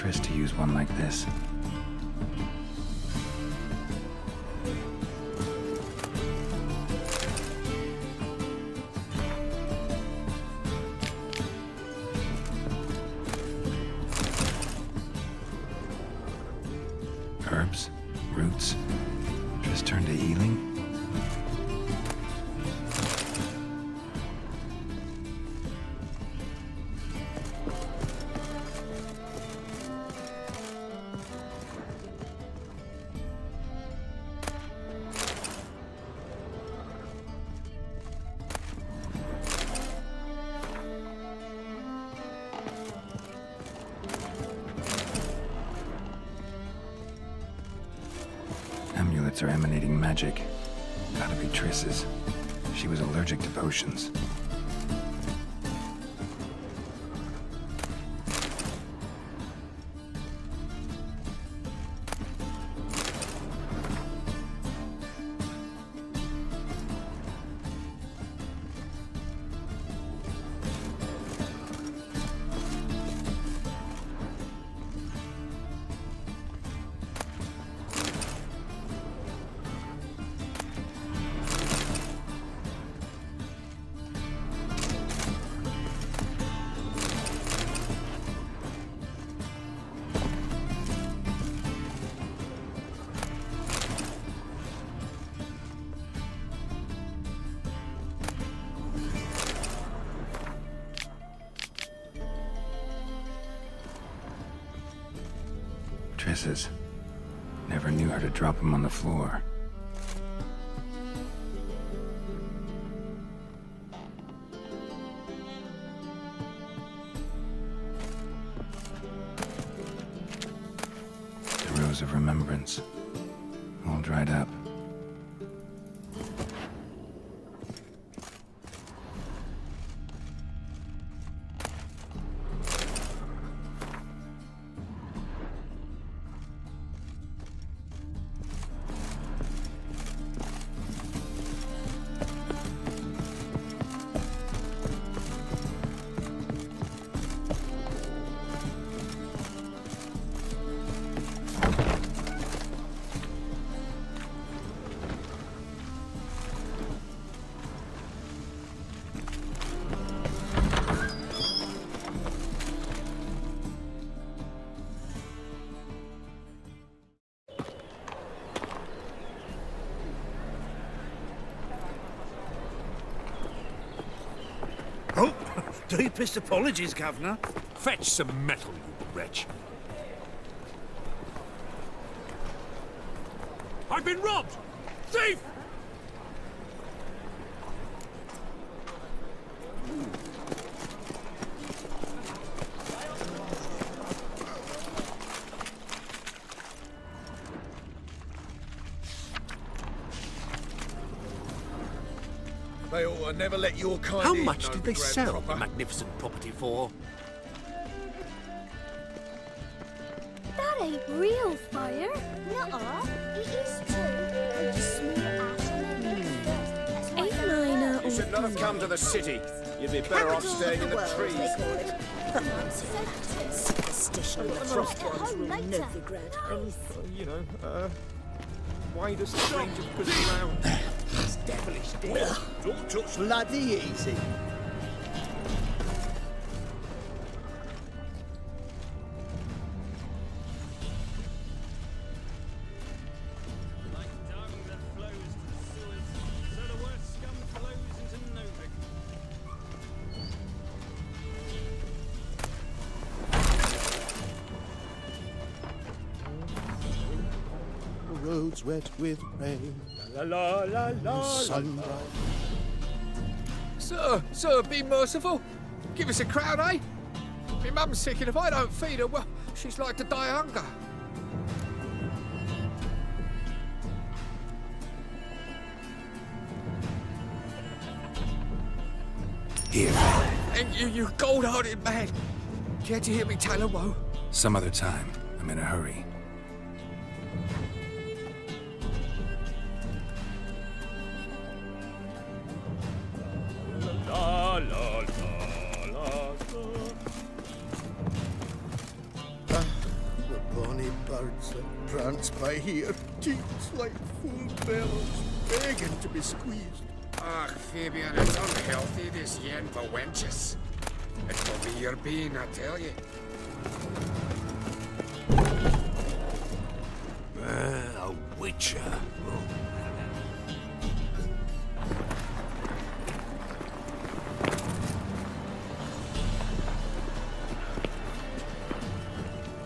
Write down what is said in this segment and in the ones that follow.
Triss to use one like this. Herbs, roots. Triss turned to healing. Amulets are emanating magic. Gotta be Triss's. She was allergic to potions. Triss's. Never knew how to drop him on the floor. The Rose of Remembrance. All dried up. Oh, deepest apologies, Governor. Fetch some metal, you wretch. I've been robbed! Thief! They ought to never let your kind How in, much did they Novigrad sell the proper. magnificent property for? That ain't real fire. Nuh-uh. It is too. I just smear ash on their necks first. Ain't mine You should not have come to the city. You'd be better off staying in the trees. Superstition. The Frostwine's rule Novigrad. You know, why does stranger put around? It's devilish, dear. Don't touch bloody easy. Like dung that flows to the sewers, so the worst scum flows into Novik. The roads wet with rain. La la la la. Sunrise. Sir, be merciful. Give us a crown, eh? My mum's sick, and if I don't feed her, well, she's like to die of hunger. Here. And you gold-hearted man. Care to hear me tell a woe? Some other time. I'm in a hurry. La la la la la. Teats by here, teats like full bellows, begging to be squeezed. Ach, Fabian, it's unhealthy, this yen for wenches. It will be your bean, I tell you. A witcher.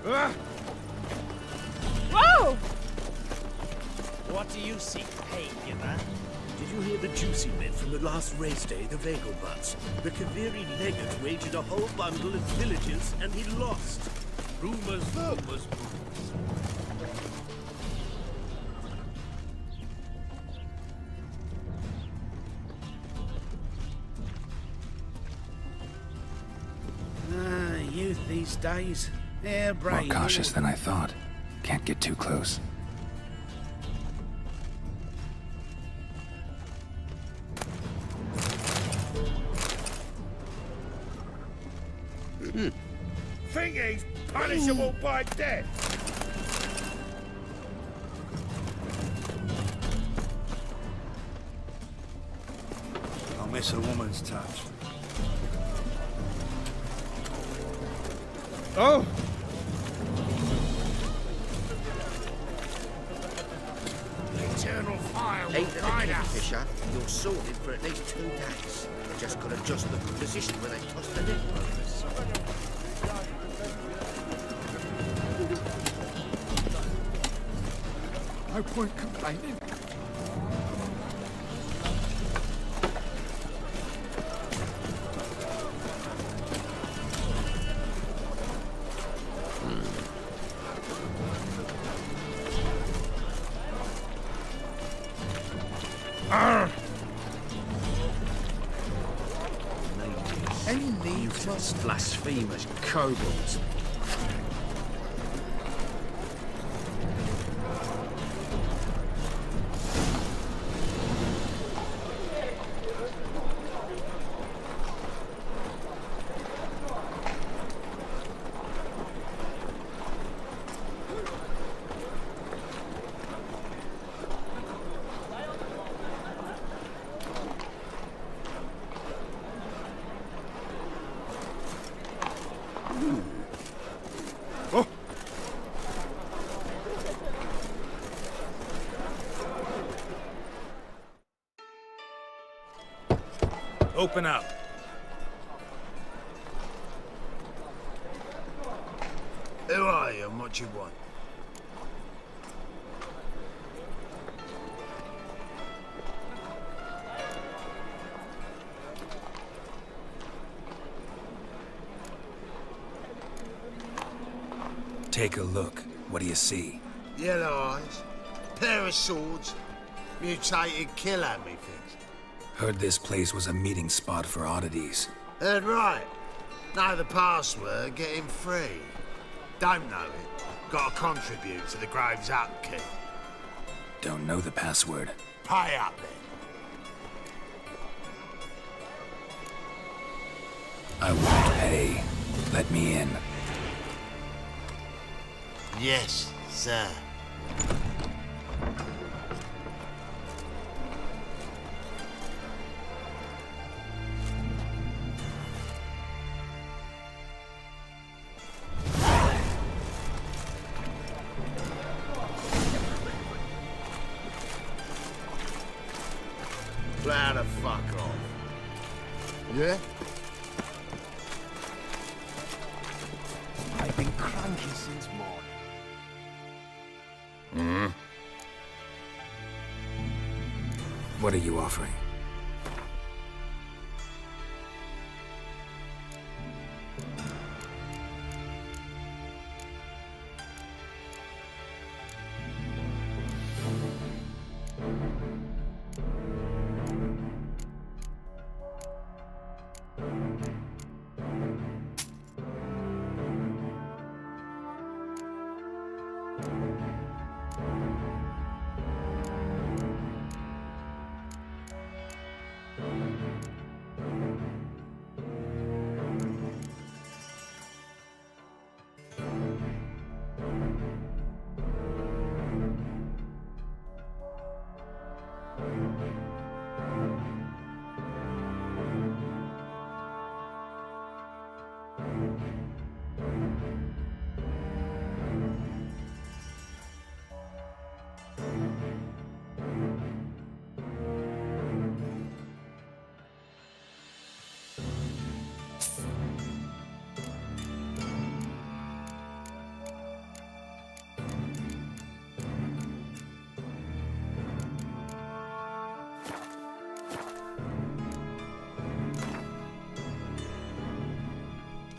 Whoa! What do you seek, pagan? Did you hear the juicy bit from the last race day, the Vagal Butts? The Kaviri legate wagered a whole bundle of villages, and he lost. Rumors, rumors, rumors. Youth these days. More Harebrained. cautious than I thought. Can't get too close. Think he's punishable by death. I'll miss a woman's touch. Oh! Eternal fire will Ain't it a guide us. kingfisher? You're sorted for at least 2 days. You just got to adjust the position where they toss the net rovers. No point complaining. Any need for blasphemers, kobolds? Open up. Who are you and what you want? Take a look. What do you see? Yellow eyes, pair of swords, mutated killer, methinks. Heard this place was a meeting spot for oddities. Heard right. Know the password, get him free. Don't know it, gotta contribute to the Grave's upkeep. Don't know the password. Pay up then. I won't pay. Let me in. Yes, sir. Plow the fuck off. Yeah? I've been cranky since morning. What are you offering?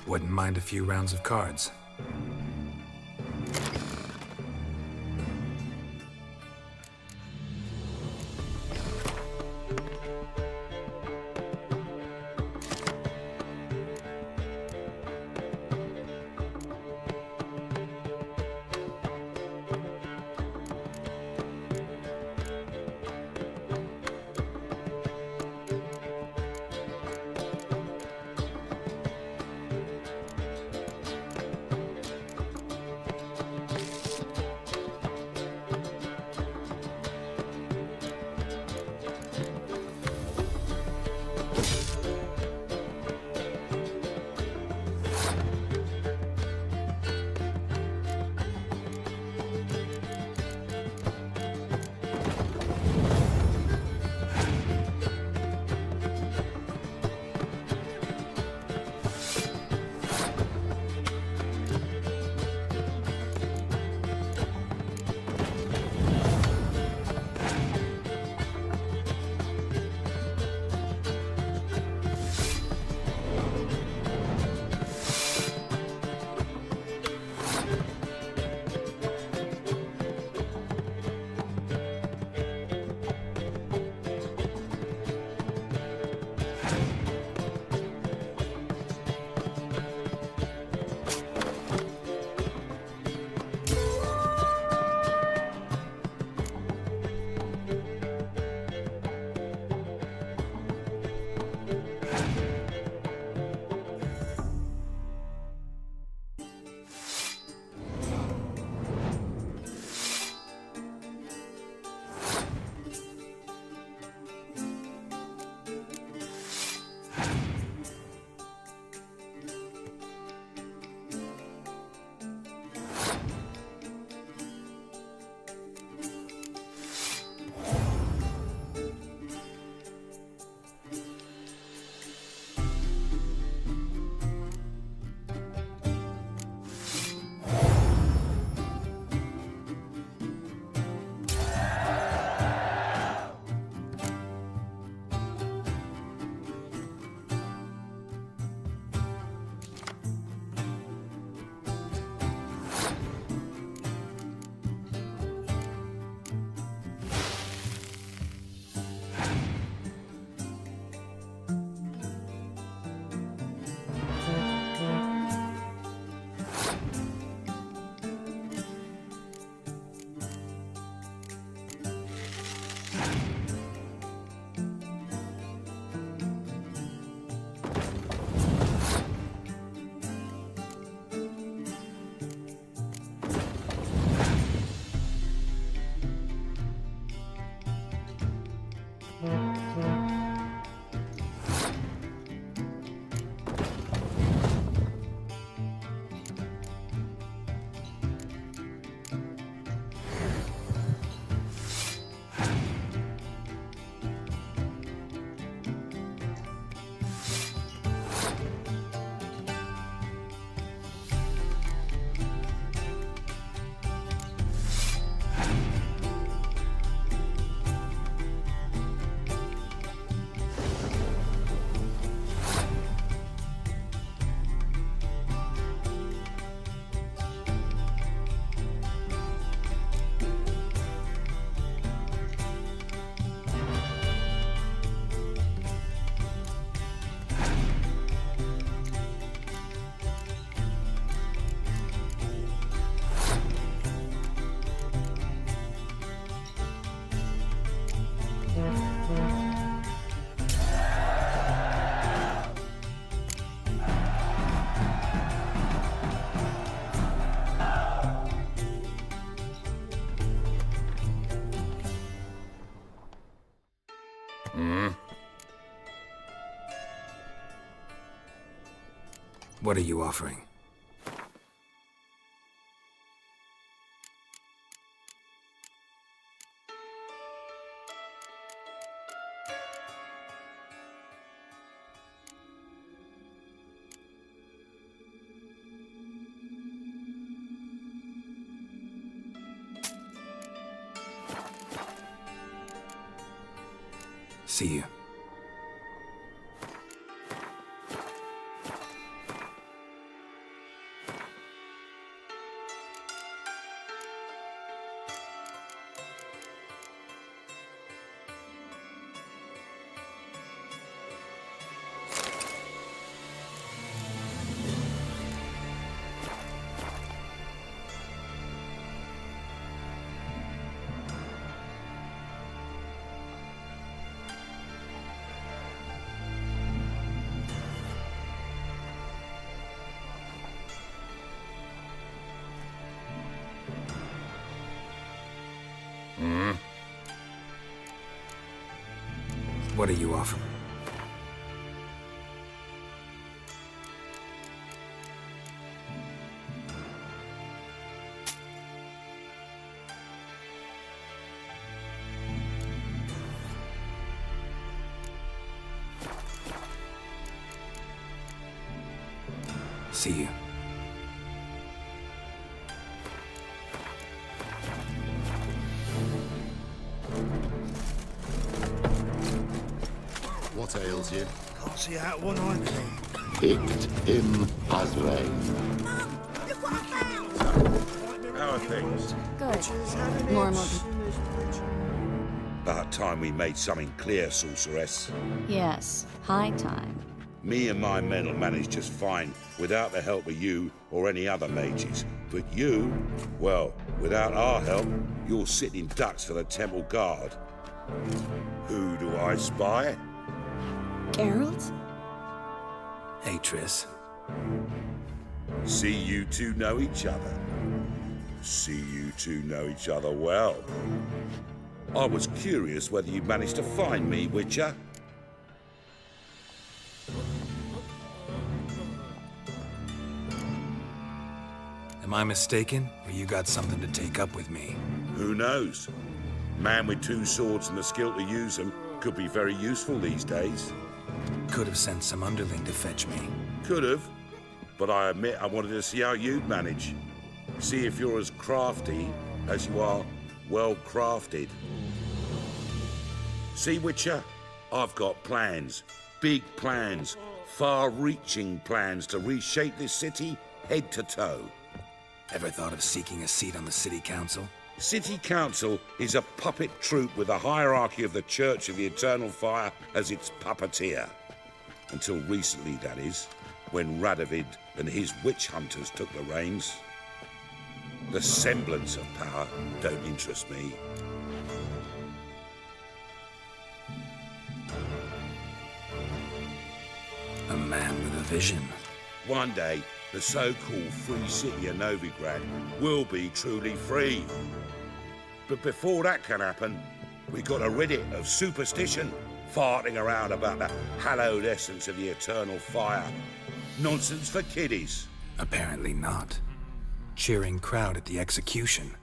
Wouldn't mind a few rounds of cards. What are you offering? See you. What are you offering? See you. What ails you? Can't see out one eye. Picked him as rain. How are things? Good. Normal. About time we made something clear, sorceress. Yes, high time. Me and my men will manage just fine without the help of you or any other mages. But you, well, without our help, you're sitting ducks for the temple guard. Who do I spy? Geralt? Hey, Triss. See you two know each other. See you two know each other well. I was curious whether you managed to find me, Witcher. Am I mistaken, or you got something to take up with me? Who knows? Man with two swords and the skill to use them could be very useful these days. Could have sent some underling to fetch me. Could have, but I admit I wanted to see how you'd manage. See if you're as crafty as you are well-crafted. See, Witcher, I've got plans. Big plans. Far-reaching plans to reshape this city head to toe. Ever thought of seeking a seat on the city council? City Council is a puppet troupe with a hierarchy of the Church of the Eternal Fire as its puppeteer. Until recently, that is, when Radovid and his witch hunters took the reins. The semblance of power don't interest me. A man with a vision. One day, the so-called free city of Novigrad will be truly free. But before that can happen, we got to rid it of superstition, farting around about the hallowed essence of the eternal fire. Nonsense for kiddies. Apparently not. Cheering crowd at the execution.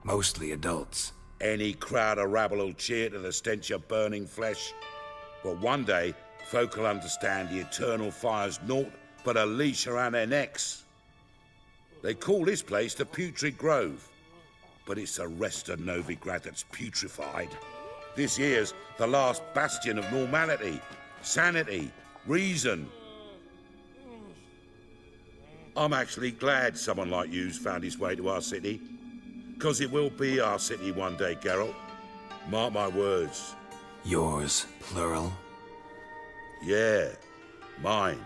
Mostly adults. Any crowd of rabble will cheer to the stench of burning flesh. But one day, folk will understand the eternal fire's naught but a leash around their necks. They call this place the Putrid Grove, but it's the rest of Novigrad that's putrefied. This here's the last bastion of normality, sanity, reason. I'm actually glad someone like you's found his way to our city, because it will be our city one day, Geralt. Mark my words. Yours, plural. Yeah, mine.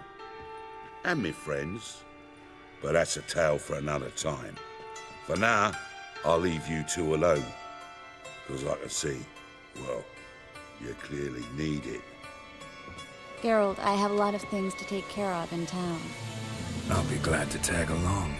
And me friends. But that's a tale for another time. For now, I'll leave you two alone. Because I can see, well, you clearly need it. Geralt, I have a lot of things to take care of in town. I'll be glad to tag along.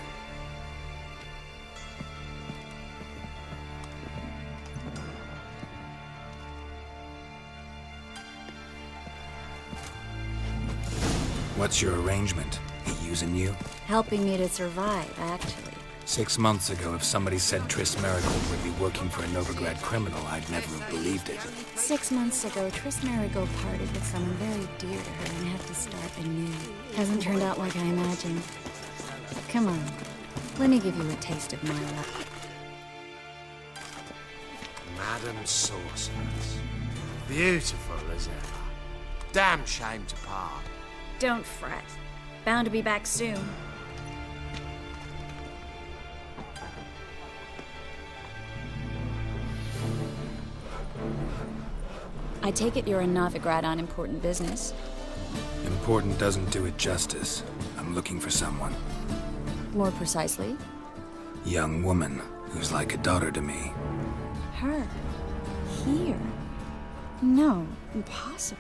What's your arrangement? He using you? Helping me to survive, actually. 6 months ago, if somebody said Triss Merigold would be working for a Novigrad criminal, I'd never have believed it. 6 months ago, Triss Merigold parted with someone very dear to her and had to start anew. Hasn't turned out like I imagined. Come on, let me give you a taste of my luck. Madam Sorceress. Beautiful as ever. Damn shame to part. Don't fret. Bound to be back soon. I take it you're in Novigrad on important business. Important doesn't do it justice. I'm looking for someone. More precisely? Young woman who's like a daughter to me. Her? Here? No, impossible.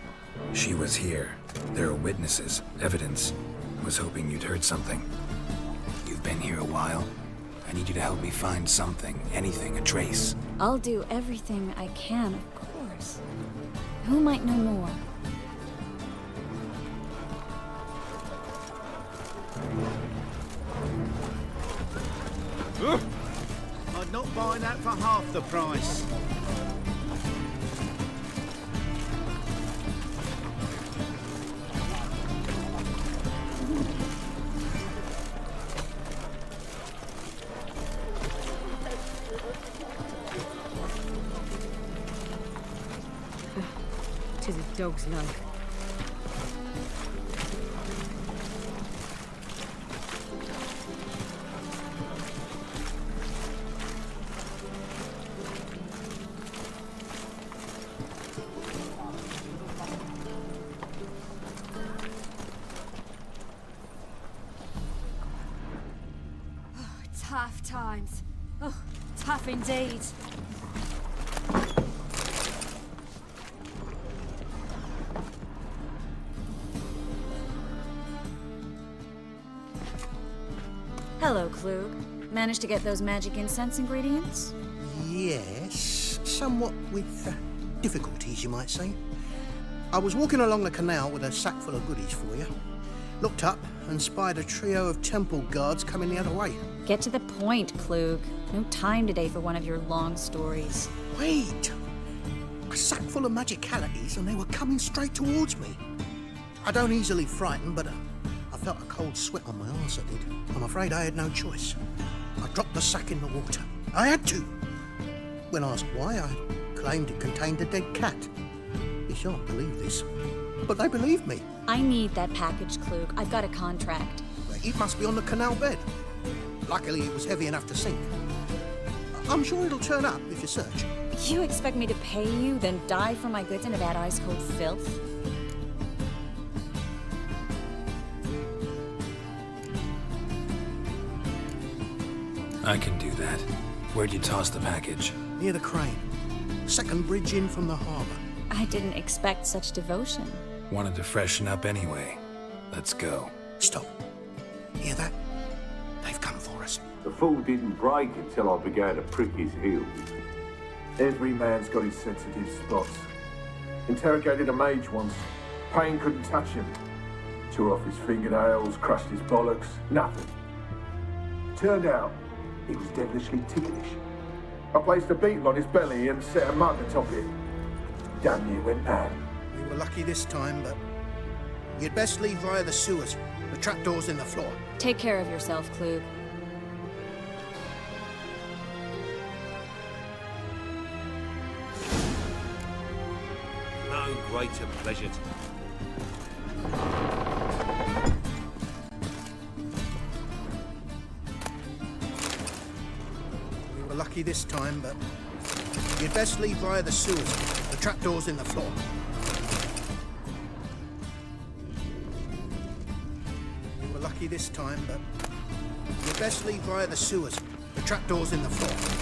She was here. There are witnesses, evidence. Was hoping you'd heard something. You've been here a while. I need you to help me find something, anything, a trace. I'll do everything I can, of course. Who might know more? I'd not buy that for half the price. Tis a dog's life. Tough times. Oh, tough indeed. Hello, Klug. Managed to get those magic incense ingredients? Yes, somewhat with difficulties, you might say. I was walking along the canal with a sack full of goodies for you. Looked up and spied a trio of temple guards coming the other way. Get to the point, Klug. No time today for one of your long stories. Wait! A sack full of magicalities and they were coming straight towards me. I don't easily frighten, but I felt a cold sweat on my arse, I did. I'm afraid I had no choice. I dropped the sack in the water. I had to. When asked why, I claimed it contained a dead cat. You shan't believe this, but they believed me. I need that package, Klug. I've got a contract. It must be on the canal bed. Luckily, it was heavy enough to sink. I'm sure it'll turn up if you search. You expect me to pay you, then die for my goods into that ice-cold filth? I can do that. Where'd you toss the package? Near the crane. Second bridge in from the harbour. I didn't expect such devotion. Wanted to freshen up anyway. Let's go. Stop. Hear that? They've come for us. The fool didn't break until I began to prick his heels. Every man's got his sensitive spots. Interrogated a mage once. Pain couldn't touch him. Tore off his fingernails, crushed his bollocks, nothing. Turned out, he was devilishly ticklish. I placed a beetle on his belly and set a mug atop it. Damn near went mad. We were lucky this time, but you'd best leave via the sewers. The trapdoor's in the floor. Take care of yourself, Klug. No greater pleasure to We were lucky this time, but you'd best leave via the sewers. The trapdoor's in the floor. We were lucky this time, but you'd best leave via the sewers. The trapdoor's in the floor.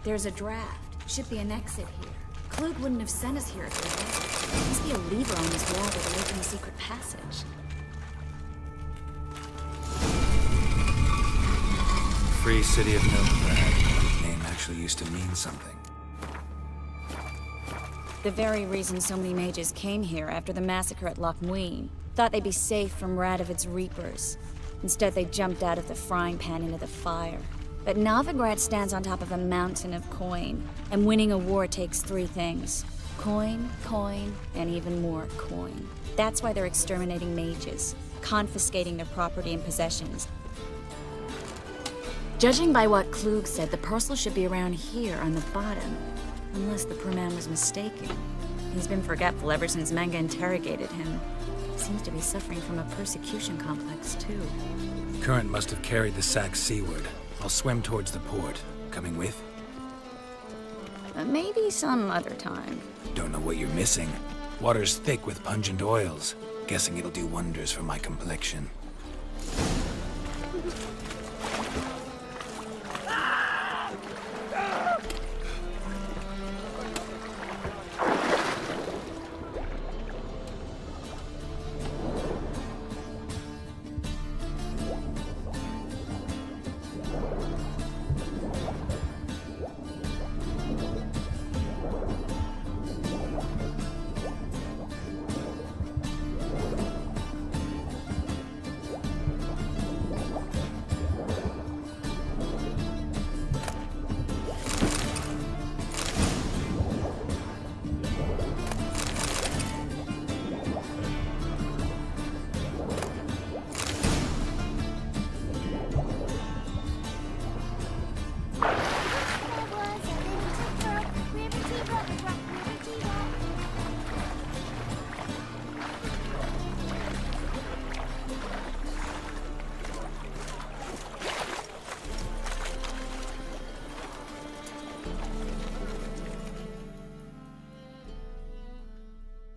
There's a draft. Should be an exit here. Klug wouldn't have sent us here if there wasn't. There must be a lever on this wall that opens a secret passage. Free City of Novigrad. Name actually used to mean something. The very reason so many mages came here after the massacre at Loch Muin. Thought they'd be safe from Radovid's reapers. Instead, they jumped out of the frying pan into the fire. But Novigrad stands on top of a mountain of coin, and winning a war takes three things. Coin, coin, and even more coin. That's why they're exterminating mages, confiscating their property and possessions. Judging by what Klug said, the parcel should be around here on the bottom. Unless the poor man was mistaken. He's been forgetful ever since Manga interrogated him. Seems to be suffering from a persecution complex, too. Current must have carried the sack seaward. I'll swim towards the port. Coming with? Maybe some other time. Don't know what you're missing. Water's thick with pungent oils. Guessing it'll do wonders for my complexion.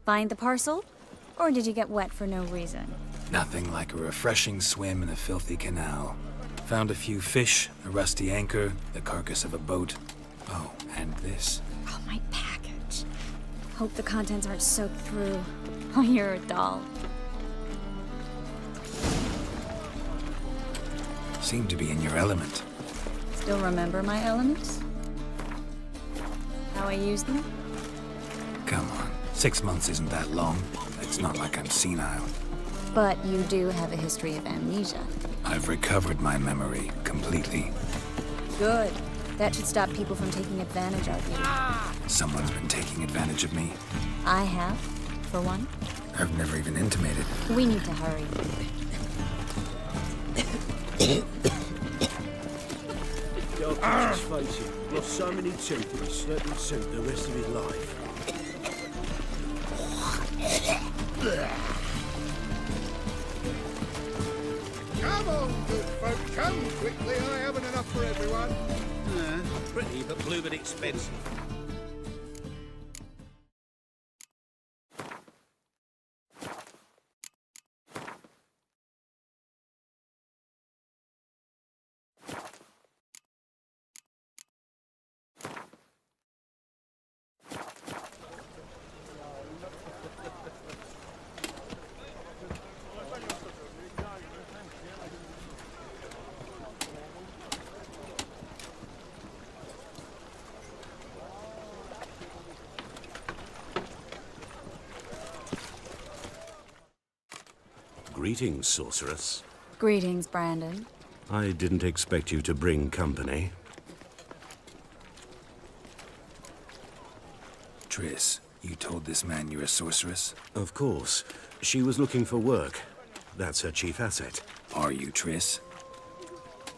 Find the parcel? Or did you get wet for no reason? Nothing like a refreshing swim in a filthy canal. Found a few fish, a rusty anchor, the carcass of a boat. Oh, and this. Oh, my package. Hope the contents aren't soaked through. Oh, you're a doll. Seem to be in your element. Still remember my elements? How I use them? Come on. 6 months isn't that long. It's not like I'm senile. But you do have a history of amnesia. I've recovered my memory completely. Good. That should stop people from taking advantage of you. Someone's been taking advantage of me. I have, for one. I've never even intimated. We need to hurry. Y'all can just face it. Lost so many teeth that he slept in soup the rest of his life. Come on, good folk, come quickly. I haven't enough for everyone. Pretty, but bloomin' expensive. Greetings, sorceress. Greetings, Brandon. I didn't expect you to bring company. Triss, you told this man you're a sorceress? Of course. She was looking for work. That's her chief asset. Are you, Triss?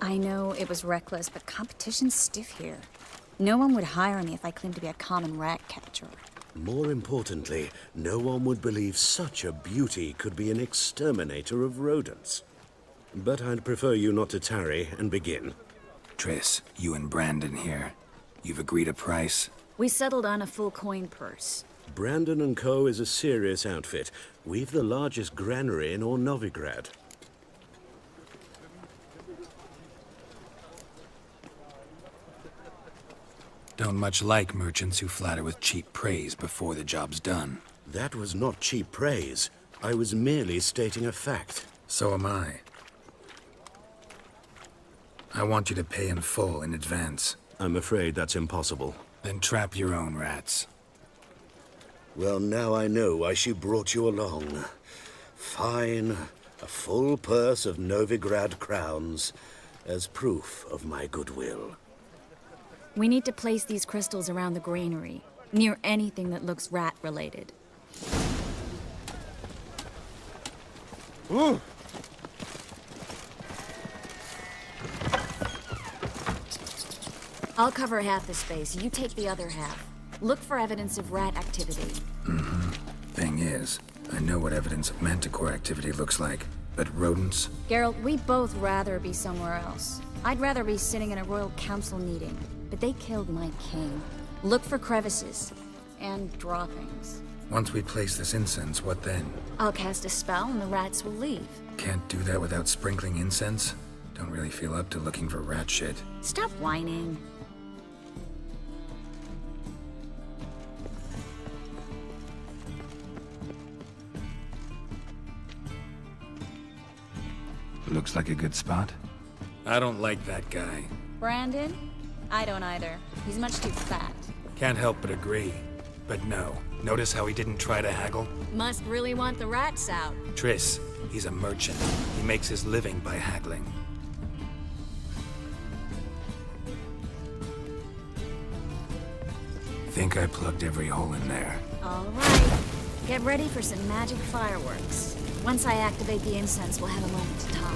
I know it was reckless, but competition's stiff here. No one would hire me if I claimed to be a common rat catcher. More importantly, no one would believe such a beauty could be an exterminator of rodents. But I'd prefer you not to tarry and begin. Triss, you and Brandon here. You've agreed a price? We settled on a full coin purse. Brandon & Co. is a serious outfit. We've the largest granary in all Novigrad. Don't much like merchants who flatter with cheap praise before the job's done. That was not cheap praise. I was merely stating a fact. So am I. I want you to pay in full in advance. I'm afraid that's impossible. Then trap your own rats. Well, now I know why she brought you along. Fine, a full purse of Novigrad crowns as proof of my goodwill. We need to place these crystals around the granary, near anything that looks rat-related. Ooh. I'll cover half the space, you take the other half. Look for evidence of rat activity. Thing is, I know what evidence of manticore activity looks like, but rodents? Geralt, we'd both rather be somewhere else. I'd rather be sitting in a royal council meeting, but they killed my king. Look for crevices, and draw things. Once we place this incense, what then? I'll cast a spell and the rats will leave. Can't do that without sprinkling incense? Don't really feel up to looking for rat shit. Stop whining. Looks like a good spot. I don't like that guy. Brandon? I don't either. He's much too fat. Can't help but agree. But no. Notice how he didn't try to haggle? Must really want the rats out. Triss, he's a merchant. He makes his living by haggling. Think I plugged every hole in there. All right. Get ready for some magic fireworks. Once I activate the incense, we'll have a moment to talk.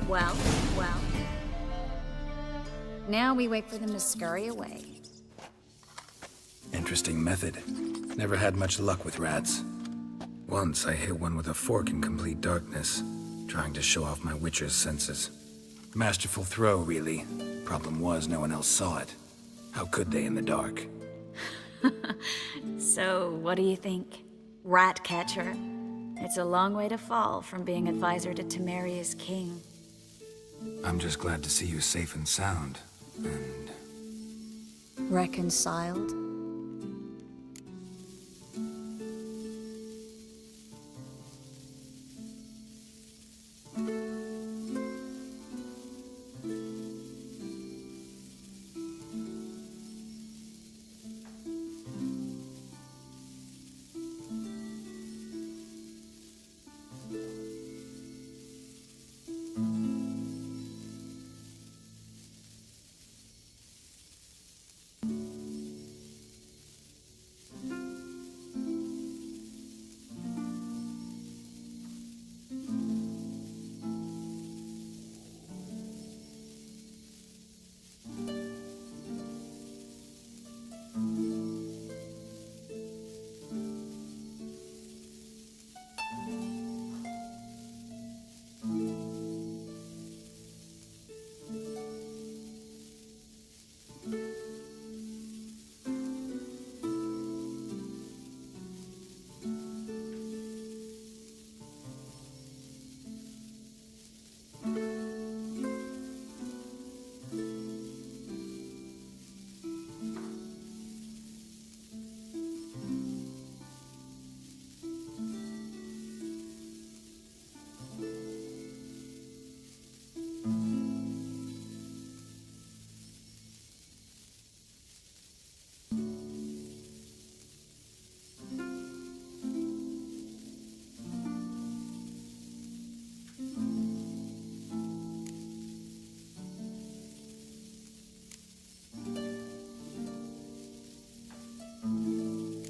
Well... Well... Now we wait for them to scurry away. Interesting method. Never had much luck with rats. Once I hit one with a fork in complete darkness, trying to show off my witcher's senses. Masterful throw, really. Problem was, no one else saw it. How could they in the dark? So, what do you think? Rat catcher? It's a long way to fall from being advisor to Temeria's king. I'm just glad to see you safe and sound. And... Reconciled?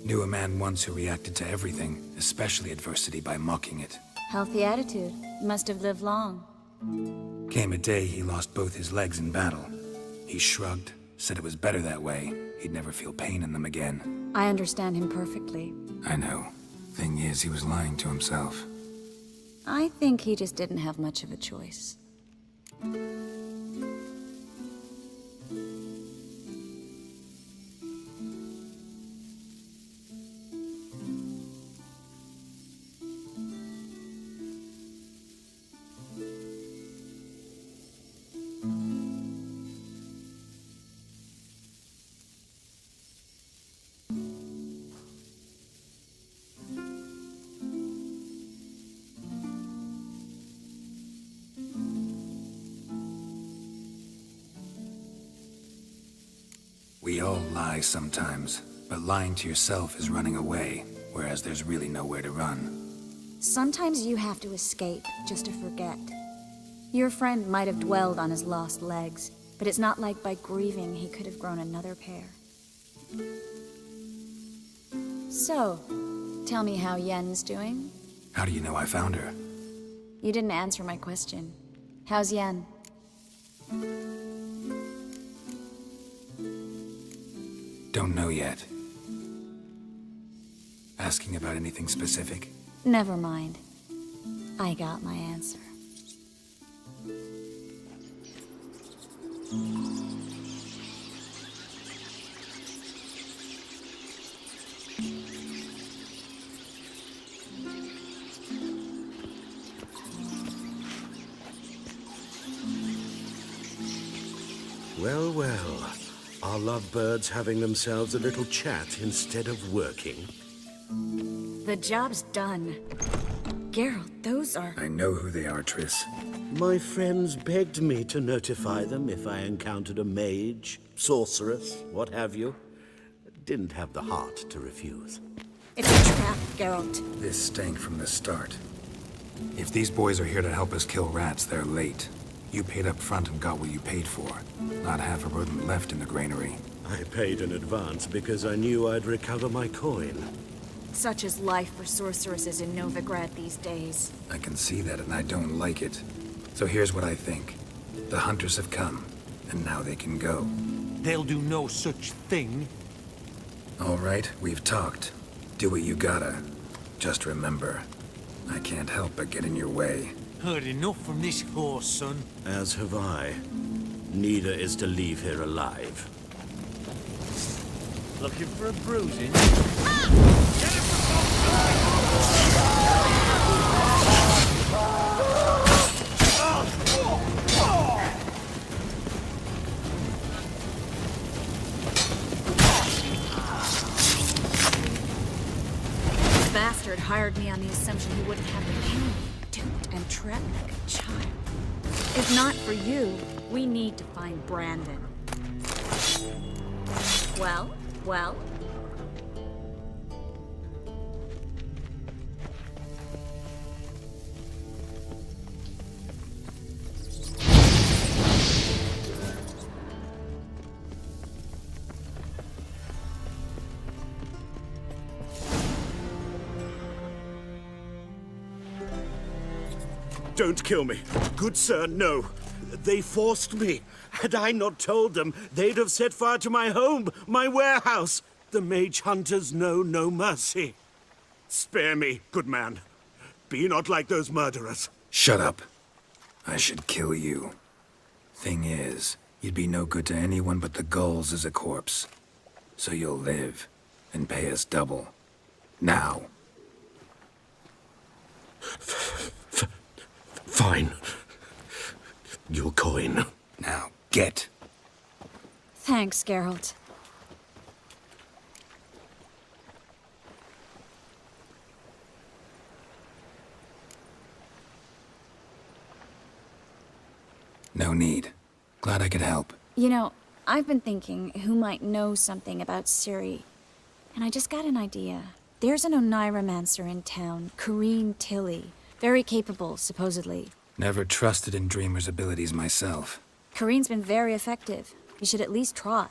Knew a man once who reacted to everything, especially adversity, by mocking it. Healthy attitude. Must have lived long. Came a day he lost both his legs in battle. He shrugged, said it was better that way. He'd never feel pain in them again. I understand him perfectly. I know. Thing is, he was lying to himself. I think he just didn't have much of a choice. all lie sometimes, but lying to yourself is running away, whereas there's really nowhere to run. Sometimes you have to escape just to forget. Your friend might have dwelled on his lost legs, but it's not like by grieving he could have grown another pair. So, tell me how Yen's doing? How do you know I found her? You didn't answer my question. How's Yen? Don't know yet. Asking about anything specific? Never mind. I got my answer. Well, well. Are lovebirds having themselves a little chat instead of working? The job's done. Geralt, those are... I know who they are, Triss. My friends begged me to notify them if I encountered a mage, sorceress, what have you. Didn't have the heart to refuse. It's a trap, Geralt. This stank from the start. If these boys are here to help us kill rats, they're late. You paid up front and got what you paid for. Not half a rodent left in the granary. I paid in advance because I knew I'd recover my coin. Such is life for sorceresses in Novigrad these days. I can see that, and I don't like it. So here's what I think. The hunters have come, and now they can go. They'll do no such thing. All right, we've talked. Do what you gotta. Just remember, I can't help but get in your way. Heard enough from this horse, son. As have I. Neither is to leave here alive. Looking for a bruising? The bastard hired me on the assumption he wouldn't have to kill me, duped and trapped like a child. If not for you, we need to find Brandon. Well? Don't kill me. Good sir, no. They forced me. Had I not told them, they'd have set fire to my home, my warehouse. The mage hunters know no mercy. Spare me, good man. Be not like those murderers. Shut up. I should kill you. Thing is, you'd be no good to anyone but the gulls as a corpse. So you'll live, and pay us double. Now. Fine. Your coin. Now, get. Thanks, Geralt. No need. Glad I could help. You know, I've been thinking who might know something about Ciri. And I just got an idea. There's an Oneiromancer in town, Corrine Tilly. Very capable, supposedly. Never trusted in Dreamer's abilities myself. Corrine's been very effective. You should at least try.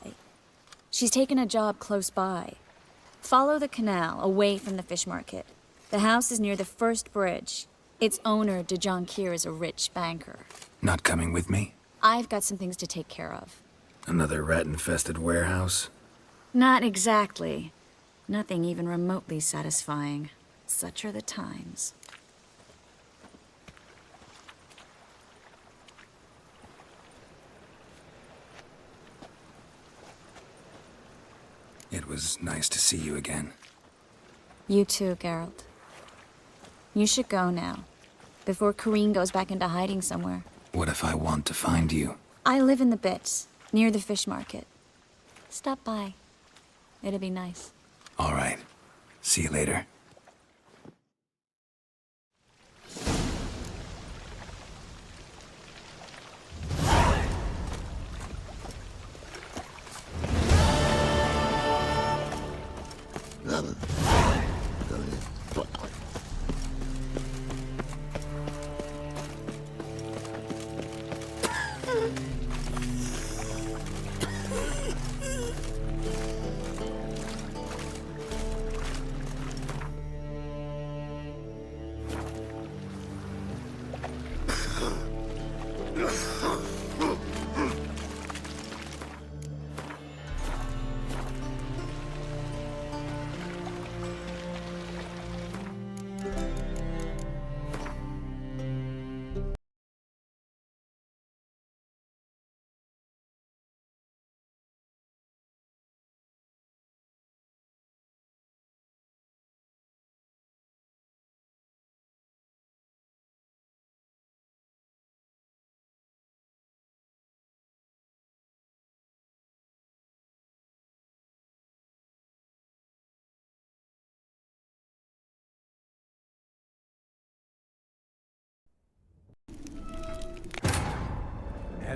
She's taken a job close by. Follow the canal, away from the fish market. The house is near the first bridge. Its owner, Dejon Kier, is a rich banker. Not coming with me? I've got some things to take care of. Another rat-infested warehouse? Not exactly. Nothing even remotely satisfying. Such are the times. It was nice to see you again. You too, Geralt. You should go now, before Corrine goes back into hiding somewhere. What if I want to find you? I live in the Bits, near the fish market. Stop by. It'll be nice. All right. See you later.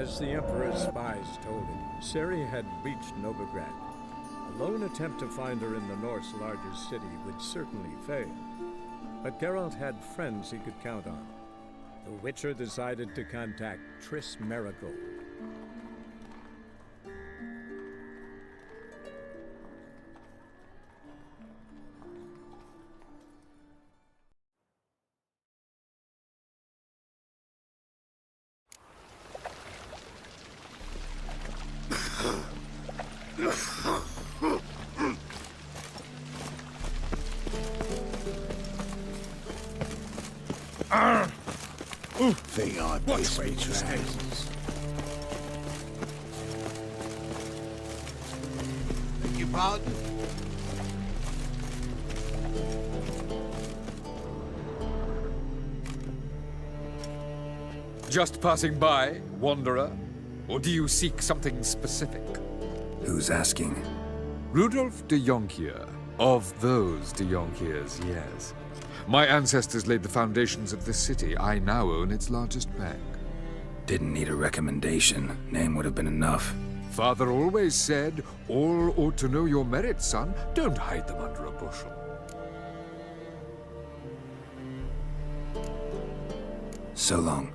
as the Emperor's spies told him, Ciri had reached Novigrad. A lone attempt to find her in the North's largest city would certainly fail. But Geralt had friends he could count on. The Witcher decided to contact Triss Merigold. Think I pissed me pants. Beg your pardon? Just passing by, wanderer? Or do you seek something specific? Who's asking? Rudolf de Jonkier. Of those de Jonkiers, yes. My ancestors laid the foundations of this city. I now own its largest bank. Didn't need a recommendation. Name would have been enough. Father always said, all ought to know your merits, son. Don't hide them under a bushel. So long.